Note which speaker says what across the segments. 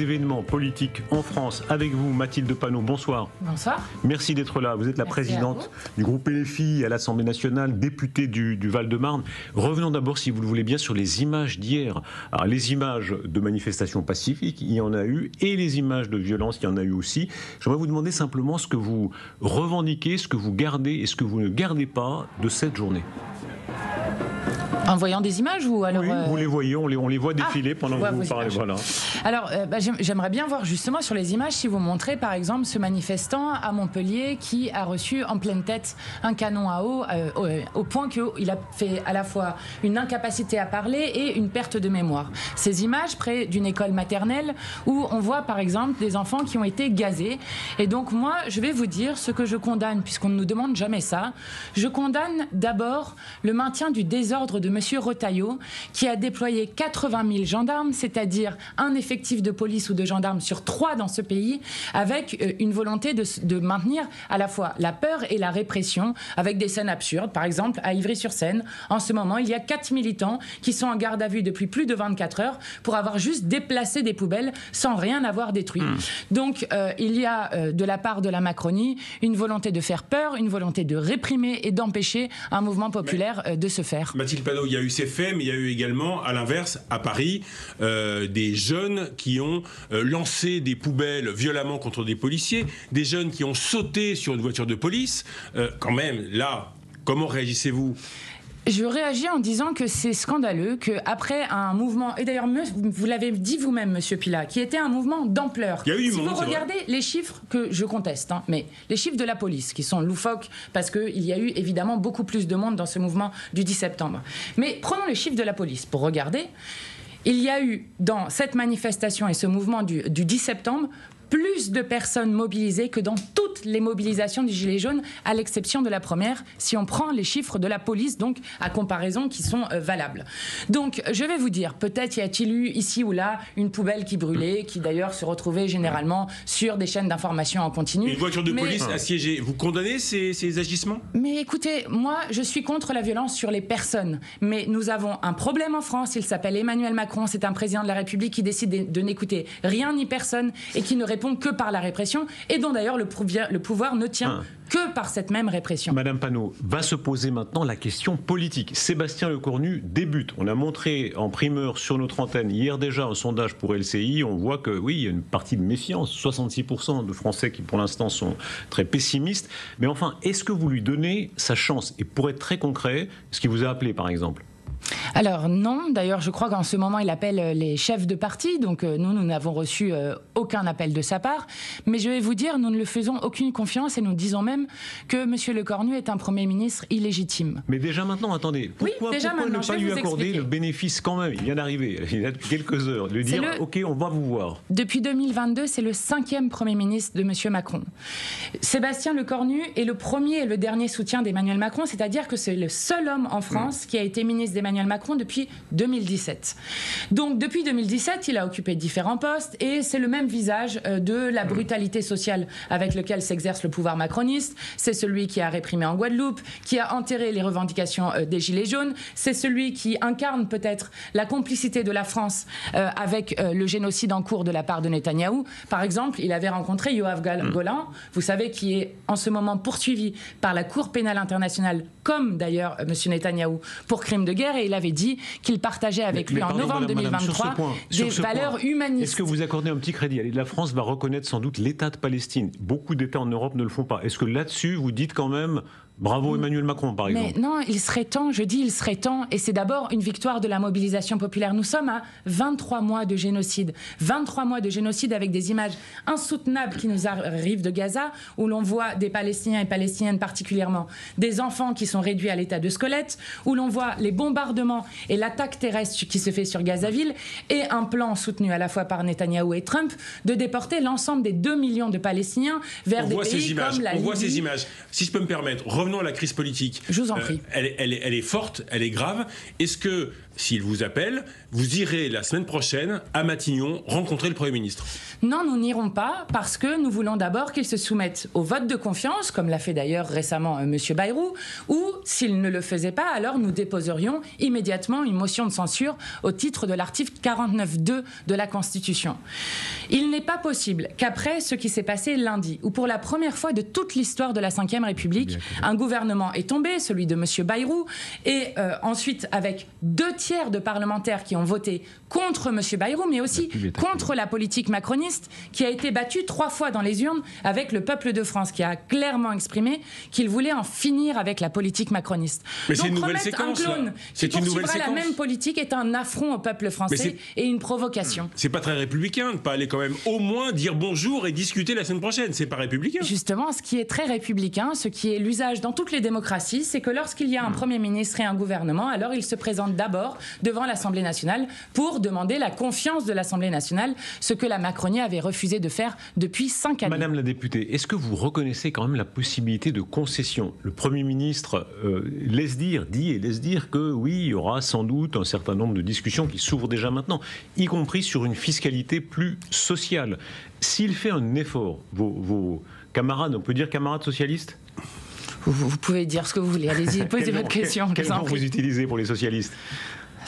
Speaker 1: événements politiques en France. Avec vous, Mathilde Panot, bonsoir.
Speaker 2: Bonsoir.
Speaker 1: Merci d'être là. Vous êtes la présidente du groupe LFI à l'Assemblée nationale, députée du Val-de-Marne. Revenons d'abord, si vous le voulez bien, sur les images d'hier. Alors, les images de manifestations pacifiques, il y en a eu, et les images de violence, il y en a eu aussi. J'aimerais vous demander simplement ce que vous revendiquez, ce que vous gardez et ce que vous ne gardez pas de cette journée.
Speaker 2: En voyant des images ou alors...
Speaker 1: Oui, vous les voyez, on les voit défiler pendant que vous parlez. Voilà.
Speaker 2: Alors, j'aimerais bien voir justement sur les images si vous montrez par exemple ce manifestant à Montpellier qui a reçu en pleine tête un canon à eau au point qu'il a fait à la fois une incapacité à parler et une perte de mémoire. Ces images près d'une école maternelle où on voit par exemple des enfants qui ont été gazés. Et donc moi, je vais vous dire ce que je condamne, puisqu'on ne nous demande jamais ça. Je condamne d'abord le maintien du désordre de Monsieur Retailleau, qui a déployé 80 000 gendarmes, c'est-à-dire un effectif de police ou de gendarmes sur 3 dans ce pays, avec une volonté de maintenir à la fois la peur et la répression, avec des scènes absurdes. Par exemple, à Ivry-sur-Seine, en ce moment, il y a 4 militants qui sont en garde à vue depuis plus de 24 heures pour avoir juste déplacé des poubelles sans rien avoir détruit. Donc, il y a de la part de la Macronie une volonté de faire peur, une volonté de réprimer et d'empêcher un mouvement populaire de se faire.
Speaker 3: Mathilde Panot, il y a eu ces faits, mais il y a eu également, à l'inverse, à Paris, des jeunes qui ont lancé des poubelles violemment contre des policiers, des jeunes qui ont sauté sur une voiture de police. Quand même, là, comment réagissez-vous ?
Speaker 2: Je réagis en disant que c'est scandaleux qu'après un mouvement, et d'ailleurs vous l'avez dit vous-même, Monsieur Pilat, qui était un mouvement d'ampleur. Si vous regardez les chiffres que je conteste, mais les chiffres de la police, qui sont loufoques, parce qu'il y a eu évidemment beaucoup plus de monde dans ce mouvement du 10 septembre. Mais prenons les chiffres de la police pour regarder. Il y a eu dans cette manifestation et ce mouvement du 10 septembre plus de personnes mobilisées que dans toutes les mobilisations du Gilet jaune, à l'exception de la première, si on prend les chiffres de la police, donc à comparaison, qui sont valables. Donc, je vais vous dire, peut-être y a-t-il eu ici ou là une poubelle qui brûlait, qui d'ailleurs se retrouvait généralement sur des chaînes d'information en continu.
Speaker 3: Une voiture de police assiégée, vous condamnez ces agissements ?
Speaker 2: Mais écoutez, moi, je suis contre la violence sur les personnes. Mais nous avons un problème en France, il s'appelle Emmanuel Macron, c'est un président de la République qui décide de n'écouter rien ni personne et qui ne répond que par la répression, et dont d'ailleurs le pouvoir ne tient que par cette même répression.
Speaker 1: Madame Panot, va se poser maintenant la question politique. Sébastien Lecornu débute. On a montré en primeur sur notre antenne hier déjà un sondage pour LCI. On voit que oui, il y a une partie de méfiance. 66% de Français qui pour l'instant sont très pessimistes. Mais enfin, est-ce que vous lui donnez sa chance ? Et pour être très concret, est-ce qu'il vous a appelé par exemple ?
Speaker 2: Alors non, d'ailleurs je crois qu'en ce moment il appelle les chefs de parti, donc nous n'avons reçu aucun appel de sa part, mais je vais vous dire, nous ne lui faisons aucune confiance et nous disons même que M. Lecornu est un Premier ministre illégitime.
Speaker 1: Mais déjà maintenant, attendez, pourquoi ne pas lui accorder le bénéfice quand même ? Il vient d'arriver, il y a quelques heures, de dire ok, on va vous voir.
Speaker 2: Depuis 2022, c'est le 5e Premier ministre de M. Macron. Sébastien Lecornu est le premier et le dernier soutien d'Emmanuel Macron, c'est-à-dire que c'est le seul homme en France qui a été ministre d'Emmanuel Macron depuis 2017. Donc depuis 2017, il a occupé différents postes et c'est le même visage de la brutalité sociale avec lequel s'exerce le pouvoir macroniste. C'est celui qui a réprimé en Guadeloupe, qui a enterré les revendications des Gilets jaunes. C'est celui qui incarne peut-être la complicité de la France avec le génocide en cours de la part de Netanyahou. Par exemple, il avait rencontré Yoav Golan, vous savez, qui est en ce moment poursuivi par la Cour pénale internationale, comme d'ailleurs M. Netanyahou, pour crimes de guerre, et il avait dit qu'il partageait avec lui en novembre 2023 des valeurs humanistes.
Speaker 1: Est-ce que vous accordez un petit crédit ? La France va reconnaître sans doute l'État de Palestine. Beaucoup d'États en Europe ne le font pas. Est-ce que là-dessus, vous dites quand même... Bravo Emmanuel Macron, par exemple.
Speaker 2: Mais non, il serait temps, je dis il serait temps, et c'est d'abord une victoire de la mobilisation populaire. Nous sommes à 23 mois de génocide. 23 mois de génocide avec des images insoutenables qui nous arrivent de Gaza, où l'on voit des Palestiniens et Palestiniennes particulièrement, des enfants qui sont réduits à l'état de squelette, où l'on voit les bombardements et l'attaque terrestre qui se fait sur Gazaville, et un plan soutenu à la fois par Netanyahou et Trump de déporter l'ensemble des 2 millions de Palestiniens vers des pays comme la Libye.
Speaker 3: On voit ces images. Si je peux me permettre, revenons à la crise politique.
Speaker 2: Je vous en prie.
Speaker 3: Elle est forte, elle est grave. Est-ce que, s'il vous appelle, vous irez la semaine prochaine à Matignon rencontrer le Premier ministre?
Speaker 2: Non, nous n'irons pas parce que nous voulons d'abord qu'il se soumette au vote de confiance, comme l'a fait d'ailleurs récemment M. Bayrou, ou s'il ne le faisait pas, alors nous déposerions immédiatement une motion de censure au titre de l'article 49.2 de la Constitution. Il n'est pas possible qu'après ce qui s'est passé lundi, où pour la première fois de toute l'histoire de la Ve République, un gouvernement est tombé, celui de M. Bayrou, et ensuite avec 2/3 de parlementaires qui ont voté contre M. Bayrou, mais aussi contre la politique macroniste, qui a été battue 3 fois dans les urnes avec le peuple de France, qui a clairement exprimé qu'il voulait en finir avec la politique macroniste.
Speaker 3: Mais c'est une
Speaker 2: Donc
Speaker 3: nouvelle
Speaker 2: remettre
Speaker 3: séquence,
Speaker 2: un clone qui poursuivra la même politique est un affront au peuple français et une provocation.
Speaker 3: C'est pas très républicain de ne pas aller quand même au moins dire bonjour et discuter la semaine prochaine. C'est pas républicain.
Speaker 2: Justement, ce qui est très républicain, ce qui est l'usage dans toutes les démocraties, c'est que lorsqu'il y a un Premier ministre et un gouvernement, alors il se présente d'abord devant l'Assemblée nationale pour demander la confiance de l'Assemblée nationale, ce que la Macronie avait refusé de faire depuis 5 années.
Speaker 1: Madame la députée, est-ce que vous reconnaissez quand même la possibilité de concession? Le Premier ministre dit et laisse dire que oui, il y aura sans doute un certain nombre de discussions qui s'ouvrent déjà maintenant, y compris sur une fiscalité plus sociale. S'il fait un effort, vos camarades, on peut dire camarades socialistes?
Speaker 2: Vous pouvez dire ce que vous voulez, allez-y, posez votre question.
Speaker 1: Quel mot vous utilisez pour les socialistes?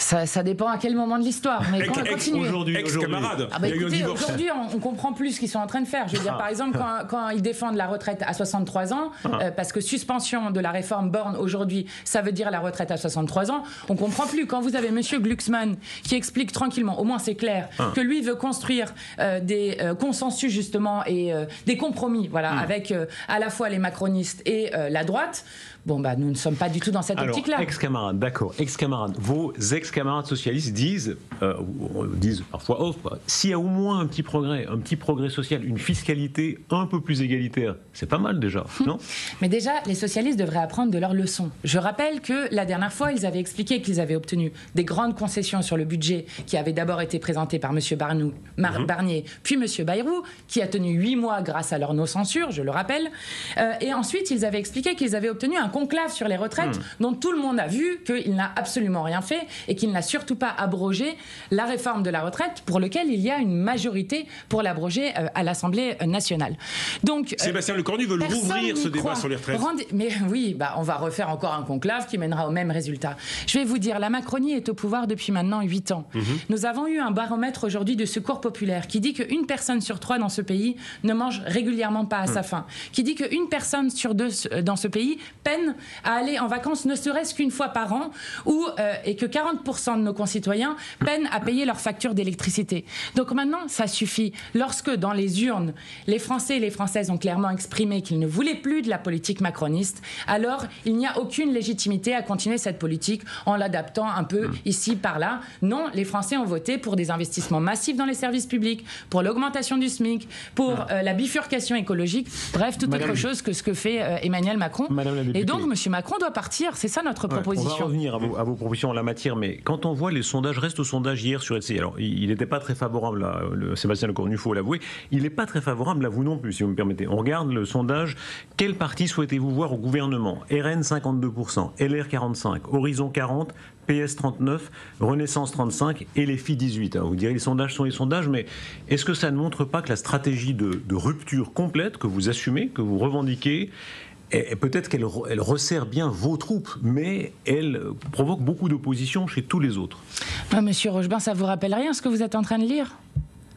Speaker 2: Ça dépend à quel moment de l'histoire. Mais continuez.
Speaker 3: Ex-camarade.
Speaker 2: Écoutez, aujourd'hui, on comprend plus ce qu'ils sont en train de faire. Je veux dire, par exemple, quand ils défendent la retraite à 63 ans, parce que suspension de la réforme Borne aujourd'hui, ça veut dire la retraite à 63 ans, on comprend plus. Quand vous avez M. Glucksmann qui explique tranquillement, au moins c'est clair, que lui veut construire des consensus justement et des compromis, voilà, avec à la fois les macronistes et la droite. Bon, nous ne sommes pas du tout dans cette optique-là.
Speaker 1: Ex-camarades, d'accord. Ex-camarades. Vos ex-camarades socialistes disent parfois, s'il y a au moins un petit progrès social, une fiscalité un peu plus égalitaire, c'est pas mal déjà, non?
Speaker 2: Mais déjà, les socialistes devraient apprendre de leurs leçons. Je rappelle que la dernière fois, ils avaient expliqué qu'ils avaient obtenu des grandes concessions sur le budget qui avait d'abord été présenté par M. Barnier, puis M. Bayrou, qui a tenu 8 mois grâce à leur no-censure, je le rappelle. Et ensuite, ils avaient expliqué qu'ils avaient obtenu un conclave sur les retraites dont tout le monde a vu qu'il n'a absolument rien fait et qu'il n'a surtout pas abrogé la réforme de la retraite pour lequel il y a une majorité pour l'abroger à l'Assemblée nationale. Donc,
Speaker 3: Sébastien Lecornu veut rouvrir ce débat sur les retraites.
Speaker 2: Mais oui, on va refaire encore un conclave qui mènera au même résultat. Je vais vous dire, la Macronie est au pouvoir depuis maintenant 8 ans. Nous avons eu un baromètre aujourd'hui de Secours Populaire qui dit qu'une personne sur 3 dans ce pays ne mange régulièrement pas à sa faim, qui dit qu'une personne sur 2 dans ce pays peine à aller en vacances ne serait-ce qu'une fois par an et que 40% de nos concitoyens peinent à payer leurs factures d'électricité. Donc maintenant, ça suffit. Lorsque dans les urnes, les Français et les Françaises ont clairement exprimé qu'ils ne voulaient plus de la politique macroniste, alors il n'y a aucune légitimité à continuer cette politique en l'adaptant un peu ici, par là. Non, les Français ont voté pour des investissements massifs dans les services publics, pour l'augmentation du SMIC, pour la bifurcation écologique, bref, toute autre chose que ce que fait Emmanuel Macron. Et donc, M. Macron doit partir, c'est ça notre proposition.
Speaker 1: On va revenir à vos propositions en la matière, mais quand on voit les sondages, reste au sondage hier sur LCI, alors il n'était pas très favorable, Sébastien Lecornu, il faut l'avouer, il n'est pas très favorable à vous non plus, si vous me permettez. On regarde le sondage, quel parti souhaitez-vous voir au gouvernement? RN 52%, LR 45%, Horizon 40%, PS 39, Renaissance 35 et les filles 18. Alors vous direz les sondages sont les sondages, mais est-ce que ça ne montre pas que la stratégie de rupture complète que vous assumez, que vous revendiquez, et peut-être qu'elle resserre bien vos troupes, mais elle provoque beaucoup d'opposition chez tous les autres?
Speaker 2: Monsieur Rochebin, ça vous rappelle rien ce que vous êtes en train de lire?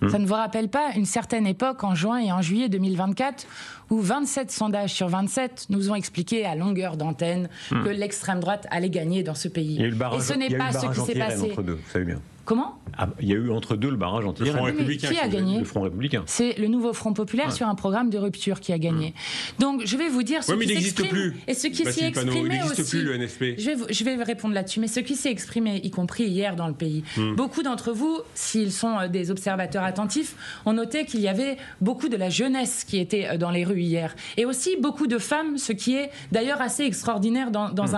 Speaker 2: Ça ne vous rappelle pas une certaine époque en juin et en juillet 2024 où 27 sondages sur 27 nous ont expliqué à longueur d'antenne que l'extrême droite allait gagner dans ce pays.
Speaker 1: Et ce n'est pas ce qui s'est passé. Entre deux, vous savez bien.
Speaker 2: Comment?
Speaker 1: Il y a eu entre deux le barrage anti-RN.
Speaker 3: Le Front républicain.
Speaker 2: Qui a gagné?
Speaker 1: Le Front républicain.
Speaker 2: C'est le nouveau Front populaire sur un programme de rupture qui a gagné. Donc je vais vous dire ce qui
Speaker 3: n'existe plus.
Speaker 2: Et ce qui s'est exprimé
Speaker 3: il n'existe
Speaker 2: aussi.
Speaker 3: plus le NFP.
Speaker 2: Je vais répondre là-dessus. Mais ce qui s'est exprimé, y compris hier dans le pays, beaucoup d'entre vous, s'ils sont des observateurs attentifs, ont noté qu'il y avait beaucoup de la jeunesse qui était dans les rues hier. Et aussi beaucoup de femmes, ce qui est d'ailleurs assez extraordinaire dans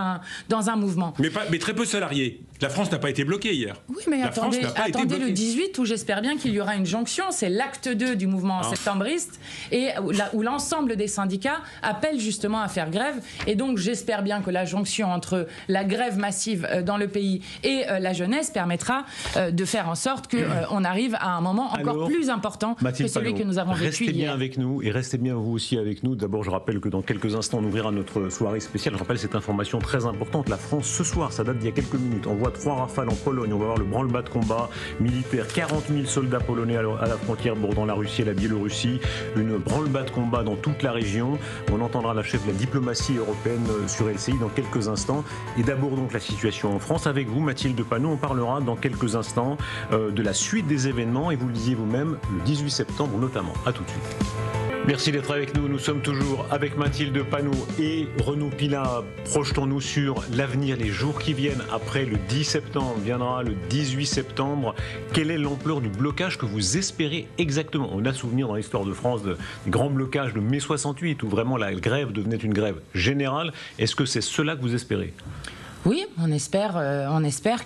Speaker 2: un mouvement.
Speaker 3: Mais très peu salariés. La France n'a pas été bloquée hier.
Speaker 2: Oui, mais attendez le 18 où j'espère bien qu'il y aura une jonction. C'est l'acte 2 du mouvement septembriste et où l'ensemble des syndicats appellent justement à faire grève. Et donc j'espère bien que la jonction entre la grève massive dans le pays et la jeunesse permettra de faire en sorte qu'on arrive à un moment encore plus important que celui que nous avons vécu hier.
Speaker 1: Restez bien avec nous et restez bien vous aussi avec nous. D'abord, je rappelle que dans quelques instants, on ouvrira notre soirée spéciale. Je rappelle cette information très importante. La France, ce soir, ça date d'il y a quelques minutes, envoie 3 rafales en Pologne. On va voir le branle-bas de combat militaire. 40 000 soldats polonais à la frontière bordant la Russie et la Biélorussie. Une branle-bas de combat dans toute la région. On entendra la chef de la diplomatie européenne sur LCI dans quelques instants. Et d'abord donc la situation en France. Avec vous, Mathilde Panot, on parlera dans quelques instants de la suite des événements. Et vous le disiez vous-même, le 18 septembre notamment. À tout de suite. Merci d'être avec nous. Nous sommes toujours avec Mathilde Panot et Renaud Pila. Projetons-nous sur l'avenir, les jours qui viennent après le 10 septembre. Viendra le 18 septembre. Quelle est l'ampleur du blocage que vous espérez exactement? On a souvenir dans l'histoire de France des grands blocages de mai 68 où vraiment la grève devenait une grève générale. Est-ce que c'est cela que vous espérez?
Speaker 2: Oui, on espère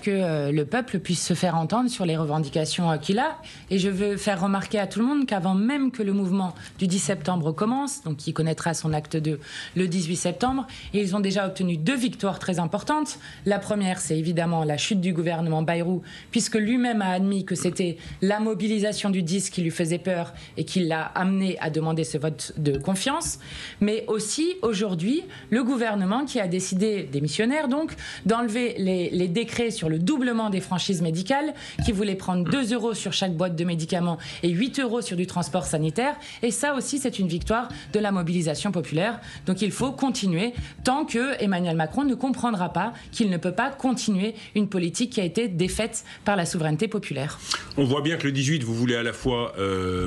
Speaker 2: que le peuple puisse se faire entendre sur les revendications qu'il a. Et je veux faire remarquer à tout le monde qu'avant même que le mouvement du 10 septembre commence, donc qui connaîtra son acte 2 le 18 septembre, ils ont déjà obtenu 2 victoires très importantes. La première, c'est évidemment la chute du gouvernement Bayrou, puisque lui-même a admis que c'était la mobilisation du 10 qui lui faisait peur et qui l'a amené à demander ce vote de confiance. Mais aussi, aujourd'hui, le gouvernement qui a décidé, démissionnaire donc, d'enlever les décrets sur le doublement des franchises médicales, qui voulaient prendre 2 € sur chaque boîte de médicaments et 8 € sur du transport sanitaire. Et ça aussi, c'est une victoire de la mobilisation populaire. Donc il faut continuer tant que Emmanuel Macron ne comprendra pas qu'il ne peut pas continuer une politique qui a été défaite par la souveraineté populaire.
Speaker 3: On voit bien que le 18, vous voulez à la fois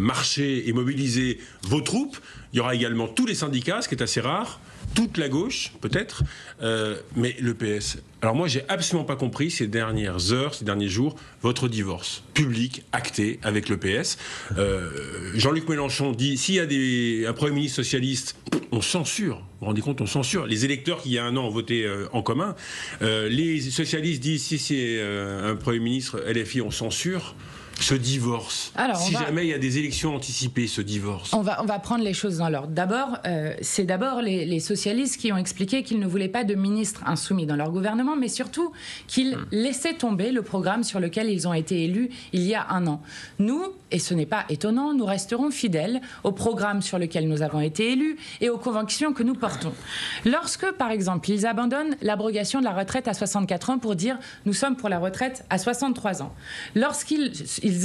Speaker 3: marcher et mobiliser vos troupes. Il y aura également tous les syndicats, ce qui est assez rare. Toute la gauche, peut-être, mais le PS. Alors moi, j'ai absolument pas compris ces dernières heures, ces derniers jours, votre divorce public, acté, avec le PS. Jean-Luc Mélenchon dit, s'il y a un Premier ministre socialiste, on censure. Vous vous rendez compte, on censure. Les électeurs qui, il y a un an, ont voté en commun. Les socialistes disent, si c'est un Premier ministre LFI, on censure. Ce divorce, jamais il y a des élections anticipées, ce divorce.
Speaker 2: On va prendre les choses dans l'ordre. D'abord, c'est les socialistes qui ont expliqué qu'ils ne voulaient pas de ministres insoumis dans leur gouvernement, mais surtout qu'ils laissaient tomber le programme sur lequel ils ont été élus il y a un an. Nous, et ce n'est pas étonnant, nous resterons fidèles au programme sur lequel nous avons été élus et aux convictions que nous portons. Lorsque, par exemple, ils abandonnent l'abrogation de la retraite à 64 ans pour dire « nous sommes pour la retraite à 63 ans », lorsqu'ils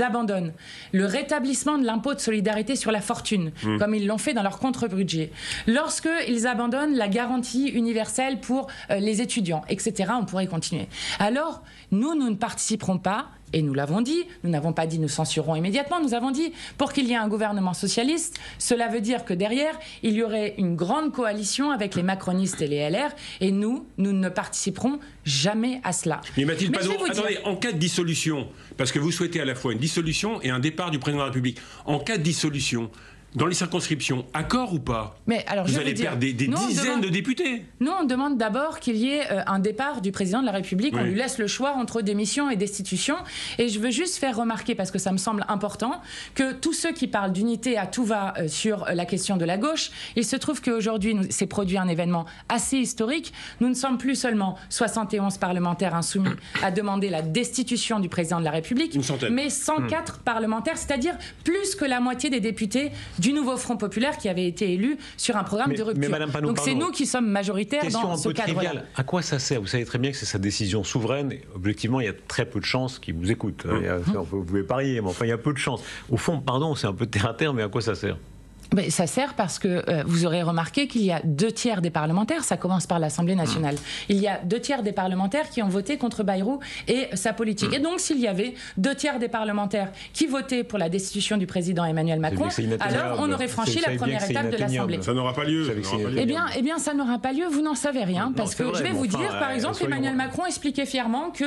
Speaker 2: abandonnent le rétablissement de l'impôt de solidarité sur la fortune, comme ils l'ont fait dans leur contre-budget, lorsqu'ils abandonnent la garantie universelle pour les étudiants, etc., on pourrait continuer. Alors, nous ne participerons pas. Et nous l'avons dit, nous n'avons pas dit nous censurons immédiatement, nous avons dit pour qu'il y ait un gouvernement socialiste, cela veut dire que derrière, il y aurait une grande coalition avec les macronistes et les LR, et nous ne participerons jamais à cela.
Speaker 3: Mais Mathilde Panot, attendez, en cas de dissolution, parce que vous souhaitez à la fois une dissolution et un départ du président de la République, en cas de dissolution, dans les circonscriptions, accord ou pas? Mais alors, vous allez perdre des dizaines de députés.
Speaker 2: Nous, on demande d'abord qu'il y ait un départ du président de la République. Oui. On lui laisse le choix entre démission et destitution. Et je veux juste faire remarquer, parce que ça me semble important, que tous ceux qui parlent d'unité à tout va sur la question de la gauche, il se trouve qu'aujourd'hui, s'est produit un événement assez historique. Nous ne sommes plus seulement 71 parlementaires insoumis à demander la destitution du président de la République, mais 104 parlementaires, c'est-à-dire plus que la moitié des députés du nouveau Front populaire qui avait été élu sur un programme de rupture.
Speaker 1: Panot,
Speaker 2: donc c'est nous qui sommes majoritaires dans ce cadre-là.
Speaker 1: À quoi ça sert? Vous savez très bien que c'est sa décision souveraine. Et objectivement, il y a très peu de chances qu'il vous écoute. Vous pouvez parier, mais enfin, il y a peu de chances. Au fond, pardon, c'est un peu terre à terre, mais à quoi ça sert?
Speaker 2: Mais ça sert parce que vous aurez remarqué qu'il y a 2 tiers des parlementaires, ça commence par l'Assemblée nationale, il y a 2 tiers des parlementaires qui ont voté contre Bayrou et sa politique. Et donc s'il y avait 2 tiers des parlementaires qui votaient pour la destitution du président Emmanuel Macron, alors on aurait franchi la première étape de l'Assemblée.
Speaker 3: Ça n'aura pas lieu.
Speaker 2: Eh bien, ça n'aura pas lieu, vous n'en savez rien, parce que je vais vous dire, par exemple, Emmanuel Macron expliquait fièrement que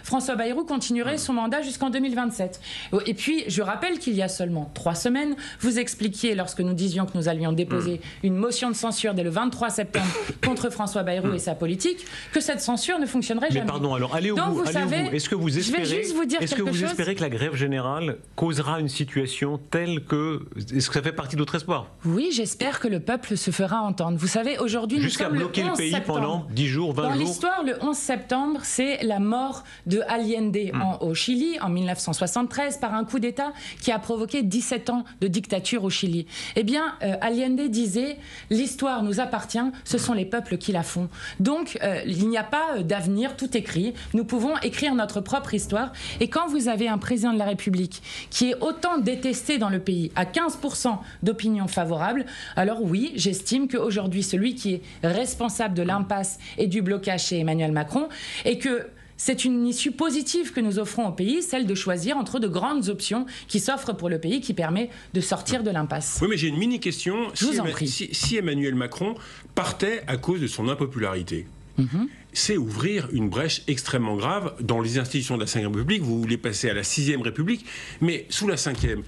Speaker 2: François Bayrou continuerait son mandat jusqu'en 2027. Et puis, je rappelle qu'il y a seulement 3 semaines, vous expliquiez, lorsque lorsque nous disions que nous allions déposer une motion de censure dès le 23 septembre contre François Bayrou et sa politique, que cette censure ne fonctionnerait jamais.
Speaker 1: Mais pardon, alors allez au
Speaker 2: Donc,
Speaker 1: bout. Est-ce que vous espérez que la grève générale causera une situation telle que... Est-ce que ça fait partie de votre espoir?
Speaker 2: Oui, j'espère que le peuple se fera entendre. Vous savez, aujourd'hui, nous sommes
Speaker 1: bloquer le pays
Speaker 2: septembre.
Speaker 1: pendant 10 jours, 20 jours.
Speaker 2: Dans l'histoire, le 11 septembre, c'est la mort de Allende au Chili en 1973 par un coup d'État qui a provoqué 17 ans de dictature au Chili. Eh bien, Allende disait « L'histoire nous appartient, ce sont les peuples qui la font ». Donc, il n'y a pas d'avenir, tout écrit. Nous pouvons écrire notre propre histoire. Et quand vous avez un président de la République qui est autant détesté dans le pays, à 15% d'opinion favorable, alors oui, j'estime qu'aujourd'hui, celui qui est responsable de l'impasse et du blocage chez Emmanuel Macron, et que c'est une issue positive que nous offrons au pays, celle de choisir entre de grandes options qui s'offrent pour le pays, qui permet de sortir de l'impasse.
Speaker 3: Oui, mais j'ai une mini-question. Si Emmanuel Macron partait à cause de son impopularité, c'est ouvrir une brèche extrêmement grave dans les institutions de la Ve République. Vous voulez passer à la Sixième République, mais sous la Cinquième.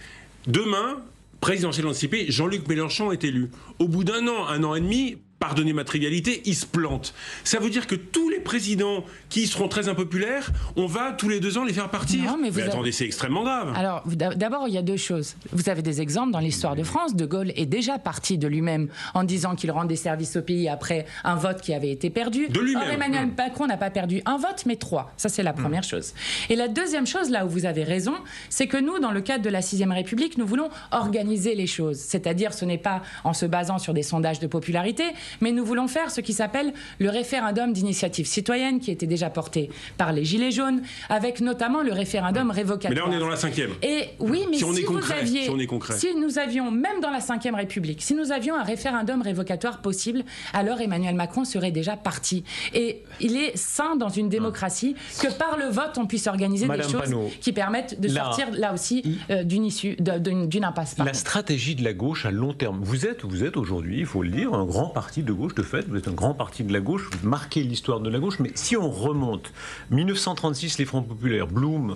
Speaker 3: Demain, présidentielle anticipée, Jean-Luc Mélenchon est élu. Au bout d'un an et demi, pardonnez ma trivialité, il se plante. Ça veut dire que tous les présidents qui seront très impopulaires, on va tous les 2 ans les faire partir.
Speaker 2: Non, mais
Speaker 3: attendez, c'est extrêmement grave.
Speaker 2: Alors, d'abord, il y a 2 choses. Vous avez des exemples dans l'histoire de France. De Gaulle est déjà parti de lui-même en disant qu'il rend des services au pays après un vote qui avait été perdu.
Speaker 3: De lui-même.
Speaker 2: Or, Emmanuel Macron n'a pas perdu un vote, mais 3. Ça, c'est la première chose. Et la deuxième chose, là où vous avez raison, c'est que nous, dans le cadre de la Sixième République, nous voulons organiser les choses. C'est-à-dire, ce n'est pas en se basant sur des sondages de popularité, mais nous voulons faire ce qui s'appelle le référendum d'initiative citoyenne, qui était déjà porté par les Gilets jaunes, avec notamment le référendum révocatoire.
Speaker 3: Mais là, on est dans la 5e.
Speaker 2: Et oui, mais si nous avions, même dans la Ve République, si nous avions un référendum révocatoire possible, alors Emmanuel Macron serait déjà parti. Et il est sain dans une démocratie que par le vote, on puisse organiser des choses qui permettent de sortir, là aussi, d'une impasse.
Speaker 1: La stratégie de la gauche à long terme. Vous êtes aujourd'hui, il faut le dire, un grand parti de gauche. De fait, vous êtes un grand parti de la gauche, vous marquez l'histoire de la gauche, mais si on remonte, 1936, les Fronts populaires, Blum,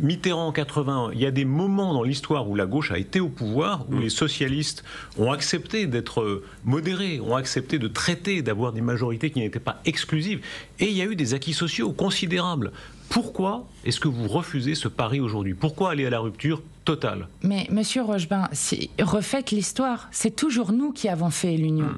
Speaker 1: Mitterrand en 80, il y a des moments dans l'histoire où la gauche a été au pouvoir, où les socialistes ont accepté d'être modérés, ont accepté de traiter, d'avoir des majorités qui n'étaient pas exclusives, et il y a eu des acquis sociaux considérables. Pourquoi est-ce que vous refusez ce pari aujourd'hui? Pourquoi aller à la rupture totale?
Speaker 2: Mais Monsieur Rochebin, refaites l'histoire. C'est toujours nous qui avons fait l'union.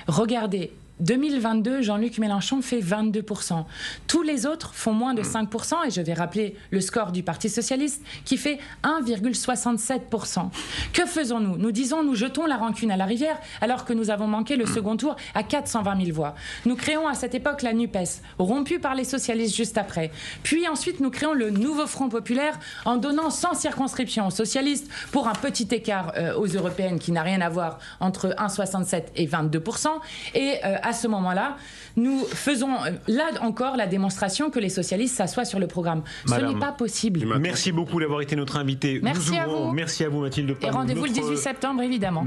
Speaker 2: Regardez, 2022, Jean-Luc Mélenchon fait 22%. Tous les autres font moins de 5%, et je vais rappeler le score du Parti socialiste qui fait 1,67%. Que faisons-nous? Nous disons, nous jetons la rancune à la rivière alors que nous avons manqué le second tour à 420 000 voix. Nous créons à cette époque la NUPES, rompue par les socialistes juste après. Puis ensuite, nous créons le nouveau Front populaire en donnant 100 circonscriptions aux socialistes pour un petit écart aux européennes qui n'a rien à voir entre 1,67 et 22%. Et à ce moment-là, nous faisons là encore la démonstration que les socialistes s'assoient sur le programme. Ce n'est pas possible.
Speaker 1: Merci beaucoup d'avoir été notre invité.
Speaker 2: Merci à vous.
Speaker 1: Merci à vous, Mathilde Panot.
Speaker 2: Et rendez-vous le 18 septembre, évidemment.